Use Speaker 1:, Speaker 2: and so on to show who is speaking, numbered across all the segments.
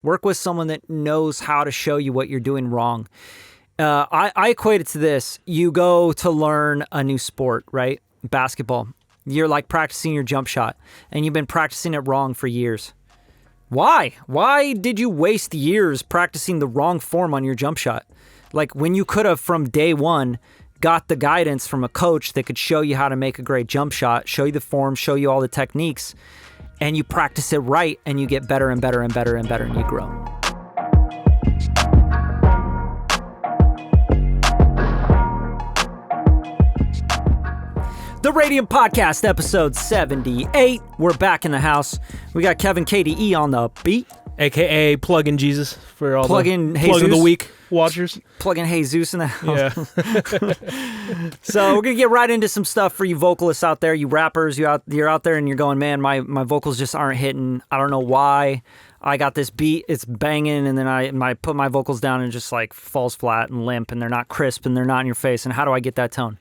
Speaker 1: Work with someone that knows how to show you what you're doing wrong. I equate it to this. You go to learn a new sport, right? Basketball. You're like practicing your jump shot, and you've been practicing it wrong for years. Why? Why did you waste years practicing the wrong form on your jump shot? Like when you could have from day one got the guidance from a coach that could show you how to make a great jump shot, show you the form, show you all the techniques, and you practice it right, and you get better and better and better and better, and you grow. The Radium Podcast, episode 78. We're back in the house. We got Kevin KDE on the beat.
Speaker 2: AKA Plug-in Jesus for all
Speaker 1: Plug
Speaker 2: the of the week watchers.
Speaker 1: Plug-in Jesus in the house.
Speaker 2: Yeah.
Speaker 1: So we're going to get right into some stuff for you vocalists out there, you rappers. You're out there and you're going, man, my vocals just aren't hitting. I don't know why. I got this beat, it's banging, and then I put my vocals down and it just like falls flat and limp, and they're not crisp and they're not in your face. And how do I get that tone?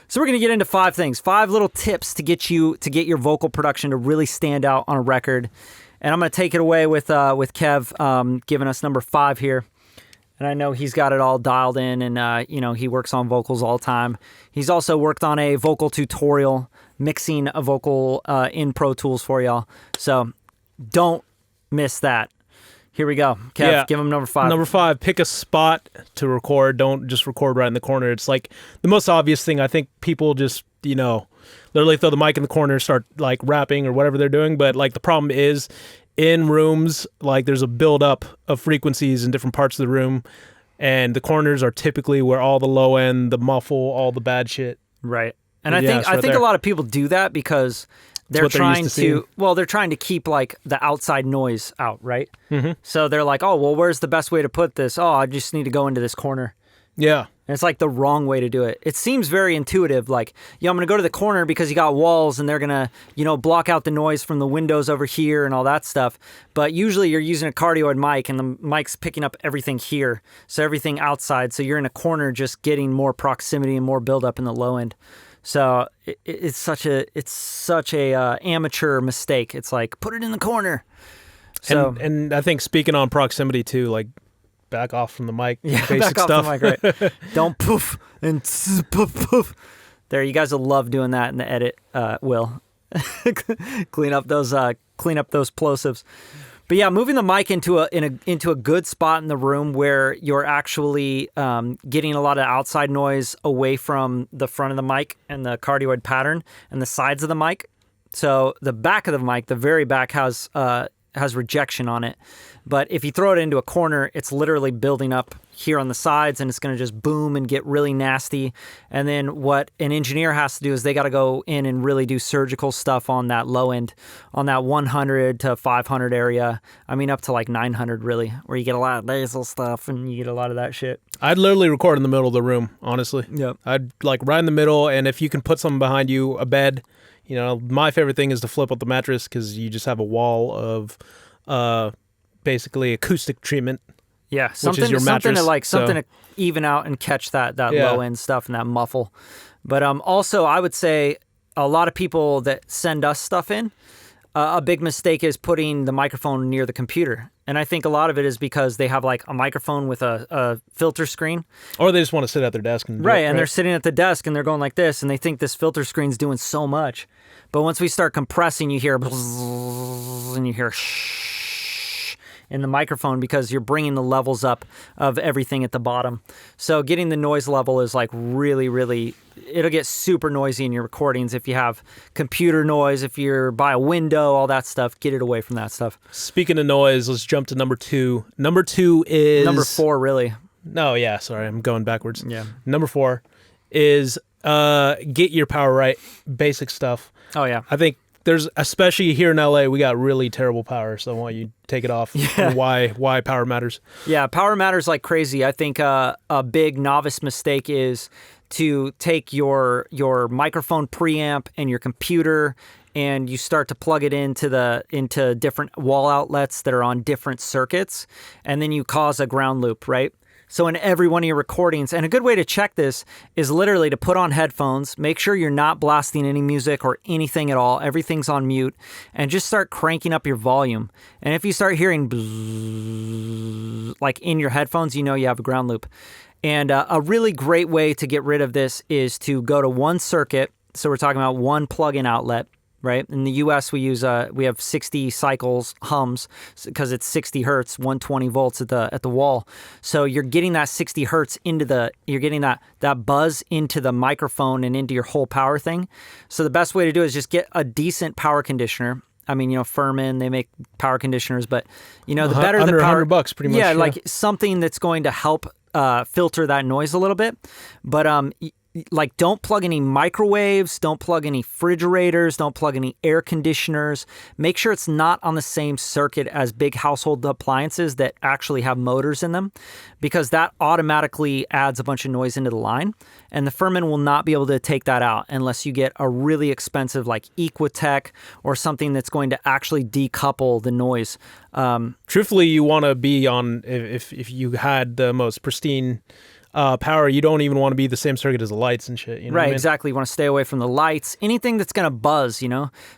Speaker 1: So we're going to get into 5 things, 5 little tips to get your vocal production to really stand out on a record. And I'm going to take it away with Kev giving us number 5 here. And I know he's got it all dialed in, and he works on vocals all the time. He's also worked on a vocal tutorial, mixing a vocal in Pro Tools for y'all. So don't miss that. Here we go. Kev, give him number 5.
Speaker 2: Number 5, pick a spot to record. Don't just record right in the corner. It's like the most obvious thing. I think people just, literally throw the mic in the corner, start like rapping or whatever they're doing. But like the problem is in rooms, like there's a buildup of frequencies in different parts of the room. And the corners are typically where all the low end, the muffle, all the bad shit.
Speaker 1: Right. And I think a lot of people do that because they're trying to keep like the outside noise out, right?
Speaker 2: Mm-hmm.
Speaker 1: So they're like, oh, well, where's the best way to put this? Oh, I just need to go into this corner.
Speaker 2: Yeah.
Speaker 1: And it's like the wrong way to do it. It seems very intuitive, like, I'm going to go to the corner because you got walls and they're going to, block out the noise from the windows over here and all that stuff. But usually you're using a cardioid mic and the mic's picking up everything here. So everything outside. So you're in a corner just getting more proximity and more buildup in the low end. So it's such a amateur mistake. It's like, put it in the corner. So
Speaker 2: and I think speaking on proximity too, like back off from the mic, basic
Speaker 1: back
Speaker 2: stuff.
Speaker 1: Off the mic, right? Don't poof and poof poof. There, you guys will love doing that in the edit. Will clean up those plosives. But yeah, moving the mic into a good spot in the room where you're actually getting a lot of outside noise away from the front of the mic and the cardioid pattern and the sides of the mic. So the back of the mic, the very back, has rejection on it. But if you throw it into a corner, it's literally building up here on the sides, and it's going to just boom and get really nasty. And then what an engineer has to do is they got to go in and really do surgical stuff on that low end, on that 100 to 500 area. I mean, up to like 900 really, where you get a lot of nasal stuff and you get a lot of that shit.
Speaker 2: I'd literally record in the middle of the room, honestly.
Speaker 1: Yep.
Speaker 2: I'd like right in the middle, and if you can put something behind you, a bed. My favorite thing is to flip up the mattress because you just have a wall of basically acoustic treatment.
Speaker 1: Yeah,
Speaker 2: something
Speaker 1: to even out and catch that low end stuff and that muffle. But also, I would say a lot of people that send us stuff in, a big mistake is putting the microphone near the computer. And I think a lot of it is because they have like a microphone with a filter screen.
Speaker 2: Or they just want to sit at their desk. And
Speaker 1: they're sitting at the desk and they're going like this, and they think this filter screen's doing so much. But once we start compressing, you hear bzzz, and you hear shh in the microphone because you're bringing the levels up of everything at the bottom. So getting the noise level is like really, really, it'll get super noisy in your recordings. If you have computer noise, if you're by a window, all that stuff, get it away from that stuff.
Speaker 2: Speaking of noise, let's jump to number 2. Number 2 is...
Speaker 1: Number 4, really.
Speaker 2: No, yeah, sorry, I'm going backwards.
Speaker 1: Yeah.
Speaker 2: Number 4 is get your power right, basic stuff.
Speaker 1: Oh, yeah.
Speaker 2: I think there's, especially here in LA, we got really terrible power, so I want you to take it off.
Speaker 1: Yeah.
Speaker 2: Why power matters.
Speaker 1: Yeah, power matters like crazy. I think a big novice mistake is to take your microphone preamp and your computer and you start to plug it into different wall outlets that are on different circuits, and then you cause a ground loop, right? So in every one of your recordings, and a good way to check this is literally to put on headphones, make sure you're not blasting any music or anything at all. Everything's on mute, and just start cranking up your volume. And if you start hearing bzzz, like in your headphones, you know you have a ground loop. And a really great way to get rid of this is to go to one circuit. So we're talking about one plug-in outlet. Right? In the US, we have 60 cycles hums because it's 60 hertz, 120 volts at the wall. So you're getting that 60 hertz you're getting that buzz into the microphone and into your whole power thing. So the best way to do it is just get a decent power conditioner. I mean, Furman, they make power conditioners, but the better
Speaker 2: under
Speaker 1: the power,
Speaker 2: $100 pretty much.
Speaker 1: Yeah, like something that's going to help filter that noise a little bit. But like, don't plug any microwaves, don't plug any refrigerators, don't plug any air conditioners. Make sure it's not on the same circuit as big household appliances that actually have motors in them, because that automatically adds a bunch of noise into the line. And the Furman will not be able to take that out unless you get a really expensive like Equitech or something that's going to actually decouple the noise.
Speaker 2: Truthfully, you want to be on, if you had the most pristine power, you don't even want to be the same circuit as the lights and shit. You know
Speaker 1: right,
Speaker 2: what I mean?
Speaker 1: Exactly. You want to stay away from the lights, anything that's going to buzz,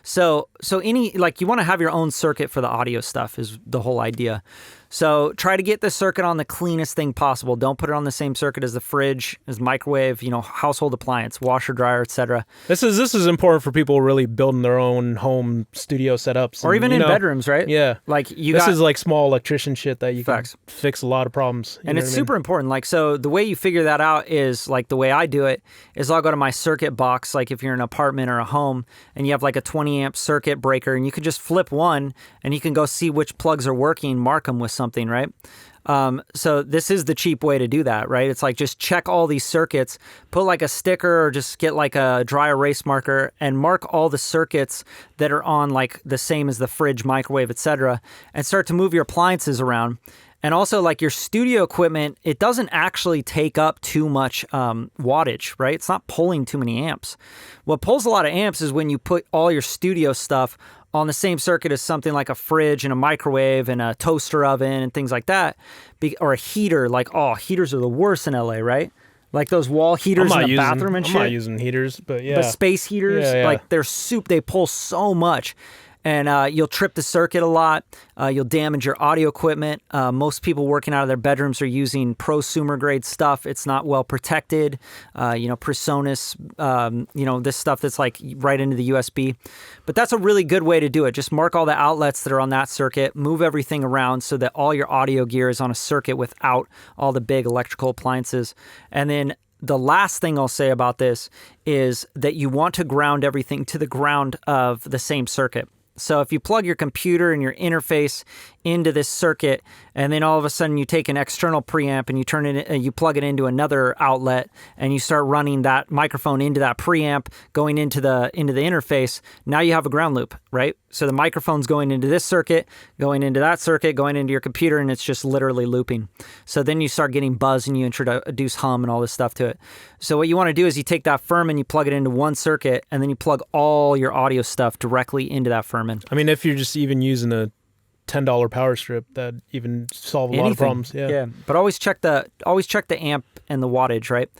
Speaker 1: So any, like, you want to have your own circuit for the audio stuff is the whole idea. So try to get the circuit on the cleanest thing possible. Don't put it on the same circuit as the fridge, as microwave, household appliance, washer, dryer, etc.
Speaker 2: This is important for people really building their own home studio setups.
Speaker 1: Or even in bedrooms, right?
Speaker 2: Yeah.
Speaker 1: Like
Speaker 2: this is like small electrician shit that you can fix a lot of problems.
Speaker 1: And it's super important. Like, so the way you figure that out is, like, the way I do it is I'll go to my circuit box, like if you're in an apartment or a home and you have like a 20 amp circuit breaker, and you can just flip one and you can go see which plugs are working, mark them with something, right? So this is the cheap way to do that, right? It's like, just check all these circuits, put like a sticker or just get like a dry erase marker and mark all the circuits that are on like the same as the fridge, microwave, etc., and start to move your appliances around. And also, like, your studio equipment, it doesn't actually take up too much wattage, right? It's not pulling too many amps. What pulls a lot of amps is when you put all your studio stuff on the same circuit as something like a fridge and a microwave and a toaster oven and things like that, or a heater. Like, heaters are the worst in LA, right? Like those wall heaters in the bathroom and shit.
Speaker 2: I'm not using heaters, but yeah.
Speaker 1: The space heaters, like, they pull so much. And you'll trip the circuit a lot. You'll damage your audio equipment. Most people working out of their bedrooms are using prosumer grade stuff. It's not well protected. Presonus, this stuff that's like right into the USB. But that's a really good way to do it. Just mark all the outlets that are on that circuit, move everything around so that all your audio gear is on a circuit without all the big electrical appliances. And then the last thing I'll say about this is that you want to ground everything to the ground of the same circuit. So if you plug your computer and your interface into this circuit, and then all of a sudden you take an external preamp and you plug it into another outlet, and you start running that microphone into that preamp, going into the interface, now you have a ground loop, right? So the microphone's going into this circuit, going into that circuit, going into your computer, and it's just literally looping. So then you start getting buzz and you introduce hum and all this stuff to it. So what you want to do is you take that Furman, you plug it into one circuit, and then you plug all your audio stuff directly into that Furman.
Speaker 2: I mean, if you're just even using a $10 power strip, that even solve a lot of problems. Yeah.
Speaker 1: But always check the amp and the wattage, right?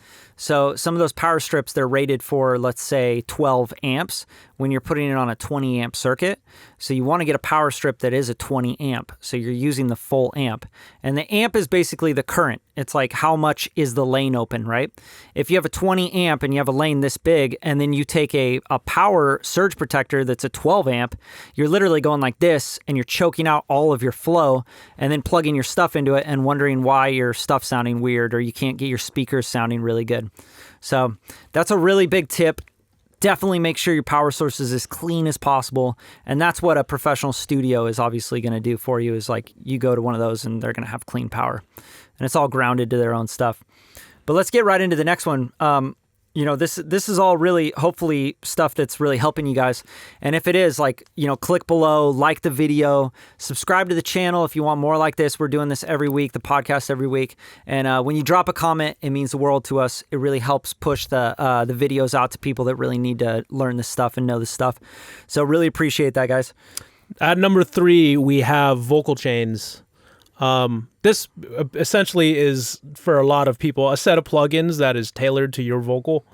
Speaker 1: So some of those power strips, they're rated for, let's say, 12 amps when you're putting it on a 20 amp circuit. So you want to get a power strip that is a 20 amp. So you're using the full amp. And the amp is basically the current. It's like, how much is the lane open, right? If you have a 20 amp and you have a lane this big, and then you take a power surge protector that's a 12 amp, you're literally going like this, and you're choking out all of your flow, and then plugging your stuff into it and wondering why your stuff's sounding weird or you can't get your speakers sounding really good. So that's a really big tip. Definitely make sure your power source is as clean as possible. And that's what a professional studio is obviously going to do for you, is like, you go to one of those and they're going to have clean power. And it's all grounded to their own stuff. But let's get right into the next one. This is all really, hopefully, stuff that's really helping you guys. And if it is, like, click below, like the video, subscribe to the channel if you want more like this. We're doing this every week, the podcast every week. And when you drop a comment, it means the world to us. It really helps push the videos out to people that really need to learn this stuff and know this stuff. So really appreciate that, guys.
Speaker 2: At number 3, we have vocal chains. This essentially is, for a lot of people, a set of plugins that is tailored to your vocal.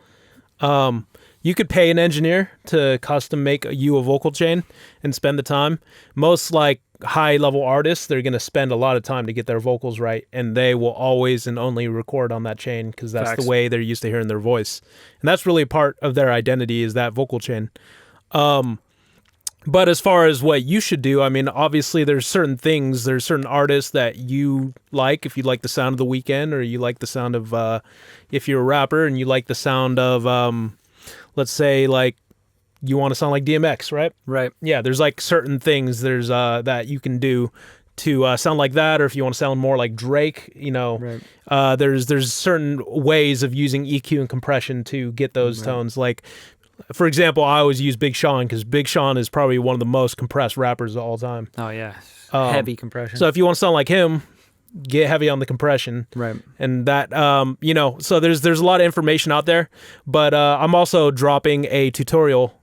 Speaker 2: You could pay an engineer to custom make you a vocal chain and spend the time. Most like high level artists, they're going to spend a lot of time to get their vocals right, and they will always and only record on that chain because that's
Speaker 1: Facts.
Speaker 2: the way they're used to hearing their voice. And that's really part of their identity, is that vocal chain. But as far as what you should do, I mean, obviously there's certain things, there's certain artists that you like. If you like the sound of The Weeknd, or you like the sound of, if you're a rapper and you like the sound of, let's say, like, you want to sound like DMX, right?
Speaker 1: Right.
Speaker 2: Yeah, there's like certain things there's that you can do to sound like that, or if you want to sound more like Drake, you know,
Speaker 1: Right.
Speaker 2: there's certain ways of using EQ and compression to get those tones. Like, for example, I always use Big Sean because Big Sean is probably one of the most compressed rappers of all time.
Speaker 1: Oh, yeah. Heavy compression.
Speaker 2: So if you want to sound like him, get heavy on the compression.
Speaker 1: Right.
Speaker 2: And that, you know, so there's a lot of information out there, but I'm also dropping a tutorial,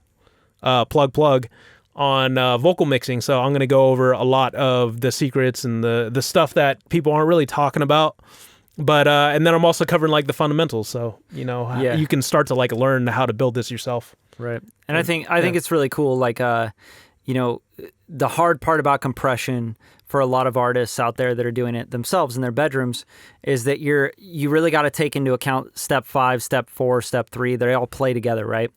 Speaker 2: plug on vocal mixing. So I'm going to go over a lot of the secrets and the stuff that people aren't really talking about. But and then I'm also covering like the fundamentals, so you know you can start to like learn how to build this yourself.
Speaker 1: Right. And I think it's really cool. Like, you know, the hard part about compression for a lot of artists out there that are doing it themselves in their bedrooms is that you really got to take into account step 5, step 4, step 3. They all play together, right?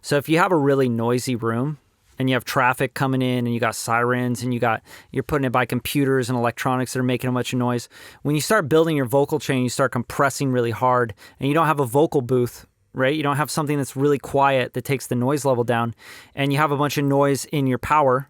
Speaker 1: So if you have a really noisy room and you have traffic coming in and you got sirens and you're putting it by computers and electronics that are making a bunch of noise, when you start building your vocal chain, you start compressing really hard and you don't have a vocal booth, right? You don't have something that's really quiet that takes the noise level down, and you have a bunch of noise in your power,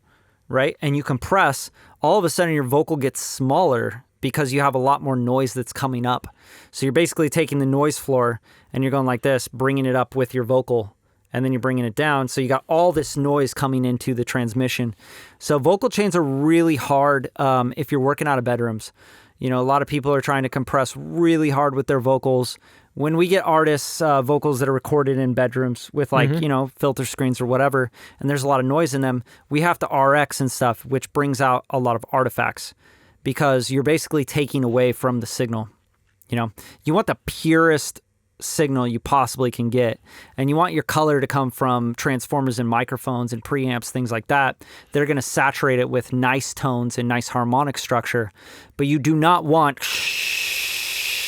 Speaker 1: right? And you compress, all of a sudden your vocal gets smaller because you have a lot more noise that's coming up. So you're basically taking the noise floor and you're going like this, bringing it up with your vocal, and then you're bringing it down. So you got all this noise coming into the transmission. So vocal chains are really hard if you're working out of bedrooms. You know, a lot of people are trying to compress really hard with their vocals. When we get artists' vocals that are recorded in bedrooms with like, you know, filter screens or whatever, and there's a lot of noise in them, we have to RX and stuff, which brings out a lot of artifacts because you're basically taking away from the signal. You know, you want the purest signal you possibly can get, and you want your color to come from transformers and microphones and preamps, things like that. They're going to saturate it with nice tones and nice harmonic structure, but you do not want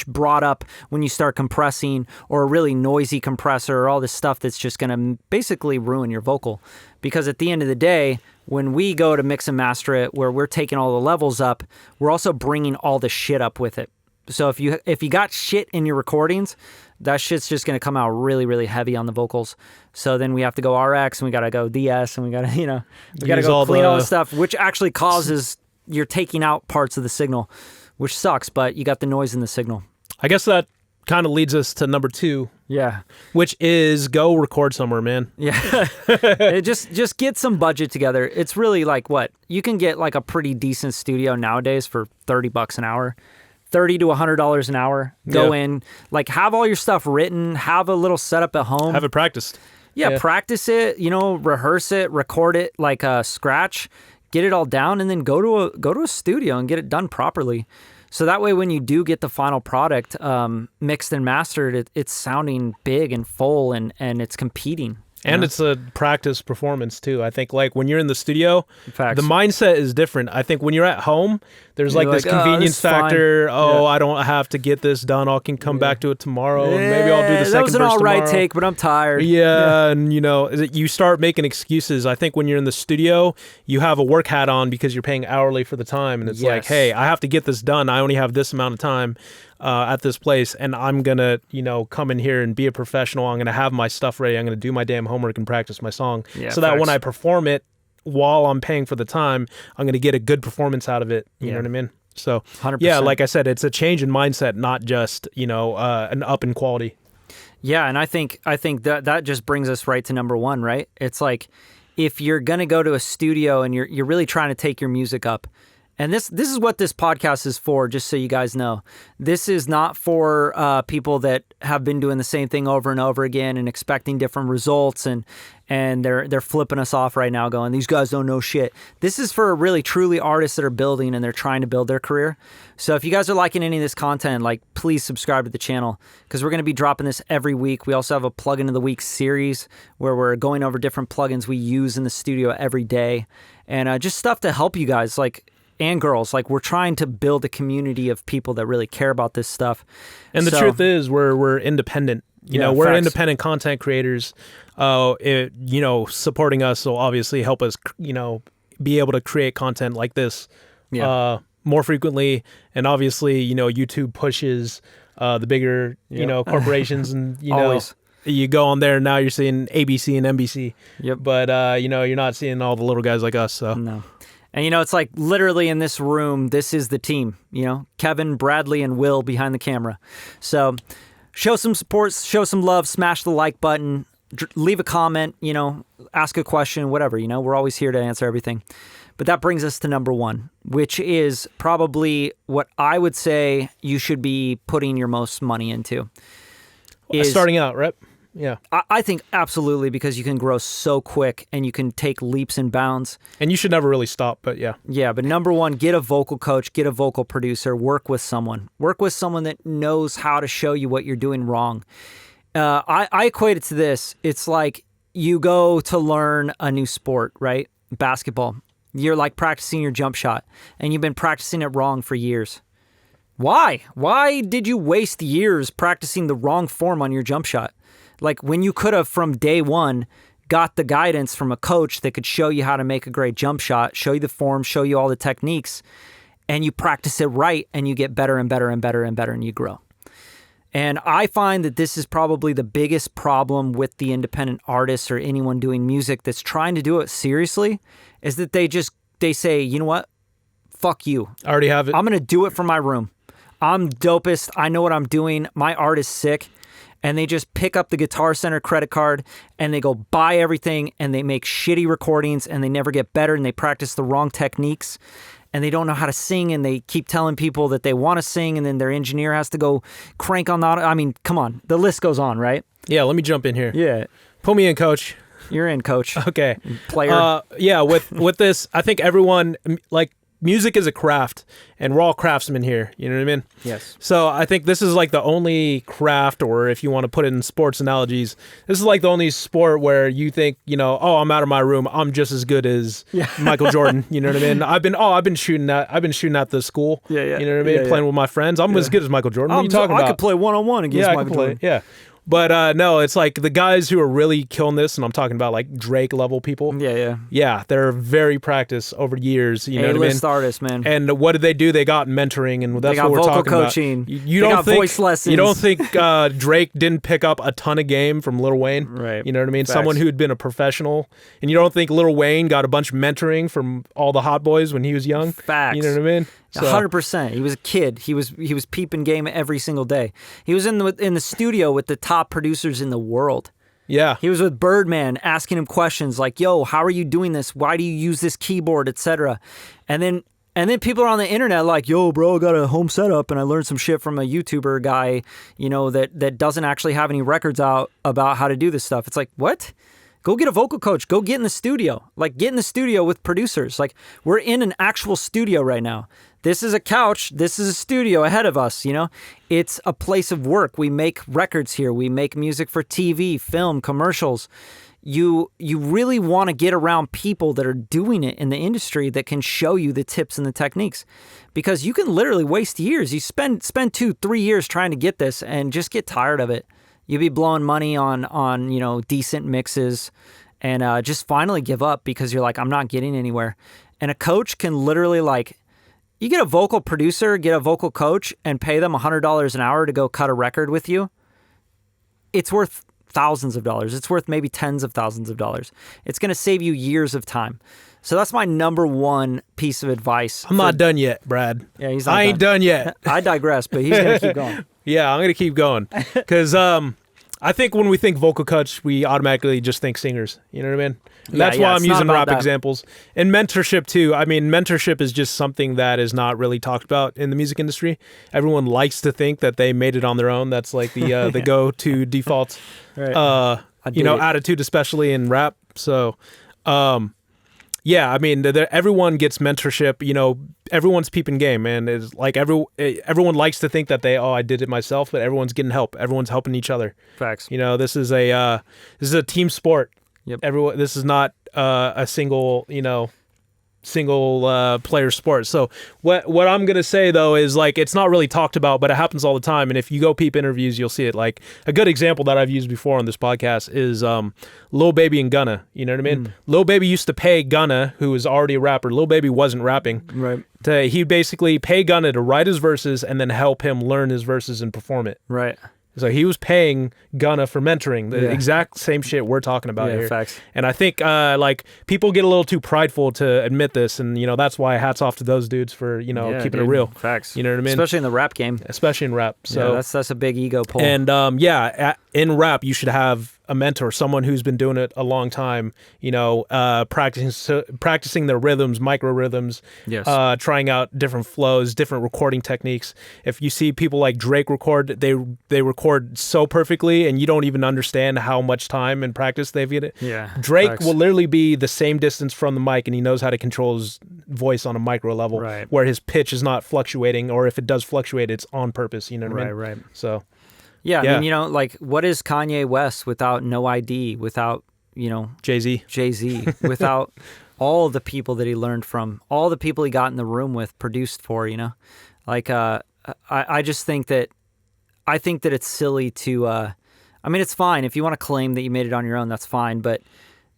Speaker 1: brought up when you start compressing, or a really noisy compressor, or all this stuff that's just going to basically ruin your vocal. Because at the end of the day, when we go to mix and master it, where we're taking all the levels up, we're also bringing all the shit up with it. So if you got shit in your recordings, that shit's just going to come out really, really heavy on the vocals. So then we have to go RX and we got to go DS and we got to, you know, we got to go clean all the stuff, which actually causes you're taking out parts of the signal, which sucks, but you got the noise in the signal.
Speaker 2: I guess that kind of leads us to number 2.
Speaker 1: Yeah.
Speaker 2: Which is go record somewhere, man.
Speaker 1: Yeah. just get some budget together. It's really like what? You can get like a pretty decent studio nowadays for $30 an hour. $30 to $100 an hour. Go in, like have all your stuff written, have a little setup at home.
Speaker 2: Have it practiced.
Speaker 1: Yeah, practice it, you know, rehearse it, record it like a scratch, get it all down, and then go to a studio and get it done properly. So that way when you do get the final product mixed and mastered, it's sounding big and full and it's competing.
Speaker 2: And it's a practice performance too. I think like when you're in the studio,
Speaker 1: Facts.
Speaker 2: the mindset is different. I think when you're at home, there's
Speaker 1: You're
Speaker 2: like this
Speaker 1: like,
Speaker 2: convenience
Speaker 1: this is
Speaker 2: factor.
Speaker 1: fine.
Speaker 2: Oh, I don't have to get this done. I can come back to it tomorrow. And maybe I'll do the second
Speaker 1: That was an
Speaker 2: verse
Speaker 1: all right
Speaker 2: tomorrow.
Speaker 1: take, but I'm tired.
Speaker 2: Yeah, and you know, you start making excuses. I think when you're in the studio, you have a work hat on because you're paying hourly for the time, and it's like, hey, I have to get this done. I only have this amount of time at this place, and I'm gonna, you know, come in here and be a professional. I'm gonna have my stuff ready. I'm gonna do my damn homework and practice my song, so that when I perform it while I'm paying for the time, I'm gonna get a good performance out of it. You know what I mean? So
Speaker 1: 100%.
Speaker 2: yeah, like I said, it's a change in mindset, not just, you know, an up in quality.
Speaker 1: Yeah, and I think that just brings us right to number 1, right? It's like if you're gonna go to a studio and you're really trying to take your music up, And this is what this podcast is for, just so you guys know. This is not for people that have been doing the same thing over and over again and expecting different results, and they're flipping us off right now going, these guys don't know shit. This is for really truly artists that are building and they're trying to build their career. So if you guys are liking any of this content, like, please subscribe to the channel, because we're going to be dropping this every week. We also have a plugin of the week series where we're going over different plugins we use in the studio every day, and just stuff to help you guys, like, and girls. Like, we're trying to build a community of people that really care about this stuff.
Speaker 2: And the truth is, we're independent. You know, we're
Speaker 1: facts.
Speaker 2: independent content creators. Supporting us will obviously help us, be able to create content like this more frequently. And obviously, YouTube pushes the bigger, corporations, and
Speaker 1: Always.
Speaker 2: You go on there, now you're seeing ABC and NBC.
Speaker 1: Yep.
Speaker 2: But you're not seeing all the little guys like us. So
Speaker 1: no. And, it's like literally in this room, this is the team, Kevin, Bradley, and Will behind the camera. So show some support, show some love, smash the like button, leave a comment, ask a question, whatever, we're always here to answer everything. But that brings us to number one, which is probably what I would say you should be putting your most money into.
Speaker 2: Starting out, right? Yeah.
Speaker 1: I think absolutely, because you can grow so quick and you can take leaps and bounds.
Speaker 2: And you should never really stop, but yeah.
Speaker 1: Yeah, but number one, get a vocal coach, get a vocal producer, work with someone. Work with someone that knows how to show you what you're doing wrong. I equate it to this. It's like you go to learn a new sport, right? Basketball. You're like practicing your jump shot, and you've been practicing it wrong for years. Why? Why did you waste years practicing the wrong form on your jump shot? Like, when you could have, from day one, got the guidance from a coach that could show you how to make a great jump shot, show you the form, show you all the techniques, and you practice it right, and you get better and better and better and better, and you grow. And I find that this is probably the biggest problem with the independent artists or anyone doing music that's trying to do it seriously, is that they say, you know what? Fuck you.
Speaker 2: I already have it.
Speaker 1: I'm going to do it from my room. I'm dopest. I know what I'm doing. My art is sick. And they just pick up the Guitar Center credit card and they go buy everything, and they make shitty recordings, and they never get better, and they practice the wrong techniques, and they don't know how to sing, and they keep telling people that they want to sing, and then their engineer has to go crank on the auto. I mean, come on. The list goes on, right?
Speaker 2: Yeah, let me jump in here.
Speaker 1: Yeah.
Speaker 2: Pull me in, coach.
Speaker 1: You're in, coach.
Speaker 2: Okay.
Speaker 1: Player.
Speaker 2: With this, I think everyone, like, music is a craft, and we're all craftsmen here. You know what I mean?
Speaker 1: Yes.
Speaker 2: So I think this is like the only craft, or if you want to put it in sports analogies, this is like the only sport where you think, I'm out of my room, I'm just as good as Michael Jordan. You know what I mean? I've been shooting at the school.
Speaker 1: Yeah.
Speaker 2: You know what I mean? Playing with my friends. I'm as good as Michael Jordan. What are you talking about?
Speaker 1: I could play one-on-one against Michael Jordan.
Speaker 2: Yeah. But no, it's like the guys who are really killing this, and I'm talking about like Drake level people. Yeah, they're very practiced over years. You know what I mean?
Speaker 1: A-list artists, man.
Speaker 2: And what did they do? They got mentoring, and that's what we're talking
Speaker 1: coaching.
Speaker 2: about.
Speaker 1: They got voice lessons.
Speaker 2: You don't think Drake didn't pick up a ton of game from Lil Wayne?
Speaker 1: Right.
Speaker 2: You know what I mean?
Speaker 1: Facts.
Speaker 2: Someone who'd been a professional. And you don't think Lil Wayne got a bunch of mentoring from all the hot boys when he was young?
Speaker 1: Facts.
Speaker 2: You know what I mean?
Speaker 1: 100%. He was a kid. He was peeping game every single day. He was in the studio with the top producers in the world.
Speaker 2: Yeah.
Speaker 1: He was with Birdman, asking him questions like, "Yo, how are you doing this? Why do you use this keyboard, etc." And then people are on the internet like, "Yo, bro, I got a home setup, and I learned some shit from a YouTuber guy, that doesn't actually have any records out about how to do this stuff." It's like, what? Go get a vocal coach. Go get in the studio. Like, get in the studio with producers. Like, we're in an actual studio right now. This is a couch. This is a studio ahead of us, It's a place of work. We make records here. We make music for TV, film, commercials. You really want to get around people that are doing it in the industry that can show you the tips and the techniques. Because you can literally waste years. You spend 2-3 years trying to get this and just get tired of it. You'll be blowing money on decent mixes and just finally give up because you're like, I'm not getting anywhere. And a coach can literally, you get a vocal producer, get a vocal coach, and pay them $100 an hour to go cut a record with you. It's worth thousands of dollars. It's worth maybe tens of thousands of dollars. It's going to save you years of time. So that's my number one piece of advice.
Speaker 2: I'm not done yet, Brad.
Speaker 1: Yeah, he's not
Speaker 2: I ain't done yet.
Speaker 1: I digress, but he's going to keep going.
Speaker 2: Yeah, I'm going to keep going. Because I think when we think vocal coach, we automatically just think singers. You know what I mean? And that's why I'm
Speaker 1: it's not
Speaker 2: using
Speaker 1: about
Speaker 2: rap
Speaker 1: that.
Speaker 2: examples. And mentorship too. I mean, mentorship is just something that is not really talked about in the music industry. Everyone likes to think that they made it on their own. That's like the the go-to default,
Speaker 1: Right.
Speaker 2: attitude, especially in rap. So, yeah, I mean, everyone gets mentorship. You know, everyone's peeping game, man. It's like everyone likes to think that I did it myself, but everyone's getting help. Everyone's helping each other.
Speaker 1: Facts.
Speaker 2: You know, this is a team sport.
Speaker 1: Yep.
Speaker 2: This is not a single player sport. So what I'm gonna say though is like it's not really talked about, but it happens all the time. And if you go peep interviews, you'll see it. Like a good example that I've used before on this podcast is Lil Baby and Gunna. You know what I mean? Lil Baby used to pay Gunna, who was already a rapper. Lil Baby wasn't rapping.
Speaker 1: Right.
Speaker 2: He'd basically pay Gunna to write his verses and then help him learn his verses and perform it.
Speaker 1: Right.
Speaker 2: So he was paying Gunna for mentoring, the exact same shit we're talking about here.
Speaker 1: Facts.
Speaker 2: And I think like people get a little too prideful to admit this, and you know that's why hats off to those dudes for keeping it real.
Speaker 1: Facts.
Speaker 2: You know what I mean?
Speaker 1: Especially in the rap game.
Speaker 2: Especially in rap. So
Speaker 1: that's a big ego pull.
Speaker 2: And in rap you should have a mentor, someone who's been doing it a long time. You know, practicing their rhythms, micro rhythms.
Speaker 1: Yes.
Speaker 2: Trying out different flows, different recording techniques. If you see people like Drake record, they record so perfectly, and you don't even understand how much time and practice they've get it.
Speaker 1: Yeah.
Speaker 2: Drake will literally be the same distance from the mic, and he knows how to control his voice on a micro level, where his pitch is not fluctuating, or if it does fluctuate, it's on purpose. You know what I mean?
Speaker 1: Right.
Speaker 2: So.
Speaker 1: Yeah, I mean, you know, like, what is Kanye West without No ID, without, you know...
Speaker 2: Jay-Z,
Speaker 1: without all the people that he learned from, all the people he got in the room with, produced for, you know? Like, I just think that... I think that it's silly to... I mean, it's fine. If you want to claim that you made it on your own, that's fine, but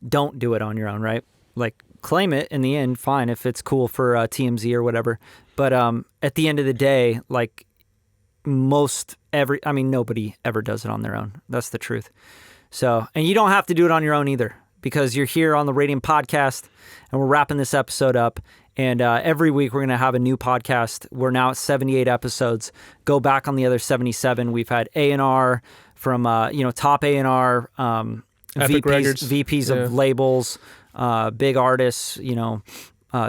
Speaker 1: don't do it on your own, right? Like, claim it in the end, fine, if it's cool for TMZ or whatever. But at the end of the day, like... nobody ever does it on their own. That's the truth. So, and you don't have to do it on your own either, because you're here on the Radium Podcast, and we're wrapping this episode up. And every week we're going to have a new podcast. We're now at 78 episodes. Go back on the other 77. We've had A&R from, top A&R, VPs of labels, big artists,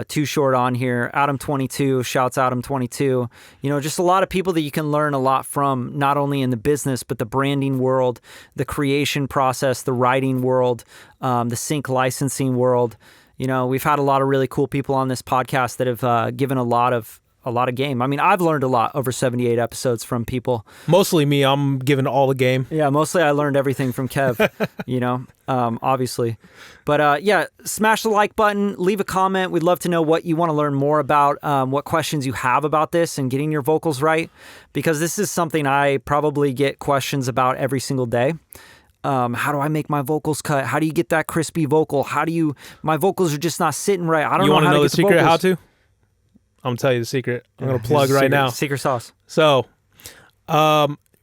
Speaker 1: Too Short on here, Adam 22, shouts Adam 22, just a lot of people that you can learn a lot from, not only in the business, but the branding world, the creation process, the writing world, the sync licensing world. We've had a lot of really cool people on this podcast that have given a lot of game. I mean, I've learned a lot over 78 episodes from people.
Speaker 2: Mostly me. I'm giving all the game.
Speaker 1: Yeah, mostly I learned everything from Kev, obviously. But smash the like button, leave a comment. We'd love to know what you want to learn more about, what questions you have about this and getting your vocals right, because this is something I probably get questions about every single day. How do I make my vocals cut? How do you get that crispy vocal? My vocals are just not sitting right. I don't know how to get the vocals.
Speaker 2: You want to know the secret how to? I'm going to tell you the secret. I'm going to plug right now.
Speaker 1: Secret sauce.
Speaker 2: So,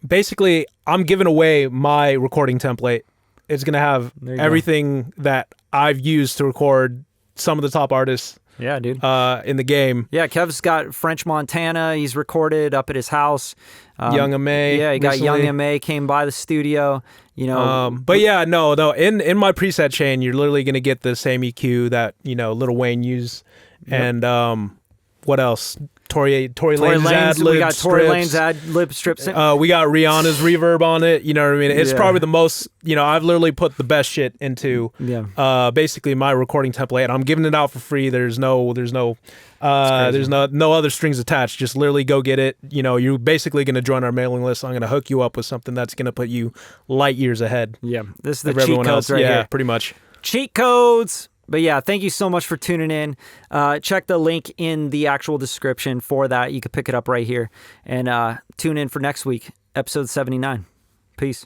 Speaker 2: basically, I'm giving away my recording template. It's going to have everything that I've used to record some of the top artists.
Speaker 1: Yeah, dude.
Speaker 2: In the game.
Speaker 1: Yeah, Kev's got French Montana. He's recorded up at his house.
Speaker 2: Young M.A.
Speaker 1: Yeah, he got Young M.A. came by the studio.
Speaker 2: But yeah, no. In my preset chain, you're literally going to get the same EQ that Lil Wayne used, and what else? Tory Lane's ad lib.
Speaker 1: We got Tory Lane's ad lib strips.
Speaker 2: We got Rihanna's reverb on it. You know what I mean? It's probably the most. I've literally put the best shit into. Basically my recording template. I'm giving it out for free. There's no other strings attached. Just literally go get it. You're basically going to join our mailing list. I'm going to hook you up with something that's going to put you light years ahead.
Speaker 1: Yeah, this is the cheat codes right here.
Speaker 2: Yeah, pretty much.
Speaker 1: Cheat codes. But yeah, thank you so much for tuning in. Check the link in the actual description for that. You can pick it up right here. And tune in for next week, episode 79. Peace.